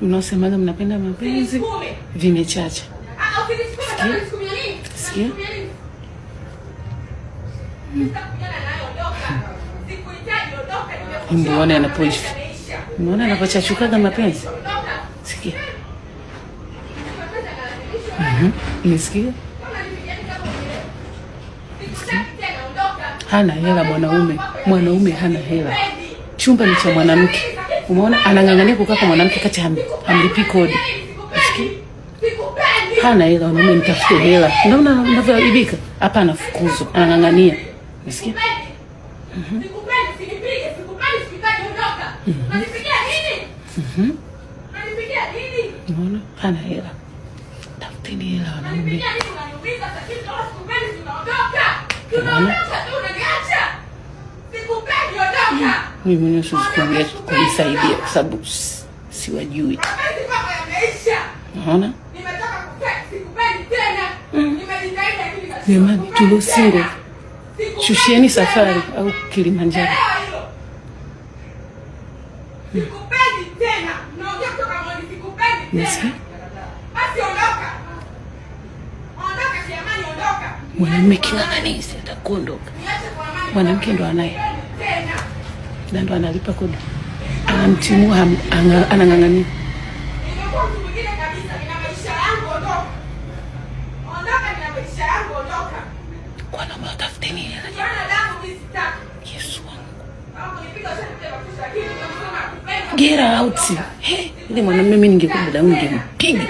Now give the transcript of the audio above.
Mnaosemaga mnapenda mapenzi vimechacha. Sikia. Mbona anapoishi? Mbona anapochachukaga mapenzi? Sikia. Nisikia? Hana hela mwanaume. Mwanaume hana hela. Chumba ni cha mwanamke. Umeona anang'ang'ania kukaa kwa mwanamke kati hamlipi kodi. Nisikia? Hana hela mwanaume, nitafute hela. Unaona unavyoibika? Hapa anafukuzwa. Anang'ang'ania. Nisikia? Unaona hana hela. Tafuteni hela wanaume. Mimi mwenyewe siwezi kuongea kunisaidia kwa sababu siwajui. Unaona? Jamani, tulo single. Shushieni safari au Kilimanjaro. Sikupendi tena. Unaongea kutoka moyo, sikupendi tena. Basi ondoka. Ondoka jamani, ondoka. Mwanamke king'ang'anizi atakuondoka. Mwanamke ndo anaye. Na ndo analipa kodi. Anamtimua anang'ang'ania. Nimekuwa mtu mwingine kabisa, nina maisha yangu, ondoka. Ondoka, nina maisha yangu, ondoka. Kwa nini unatafuteni hela? Jana damu mimi sitaki. Yesu wangu. Kama unipiga ushapiga mafuta lakini unasema kupenda. Get out. Hey, ile mwanamume mimi ningekuwa dadangu ningempiga.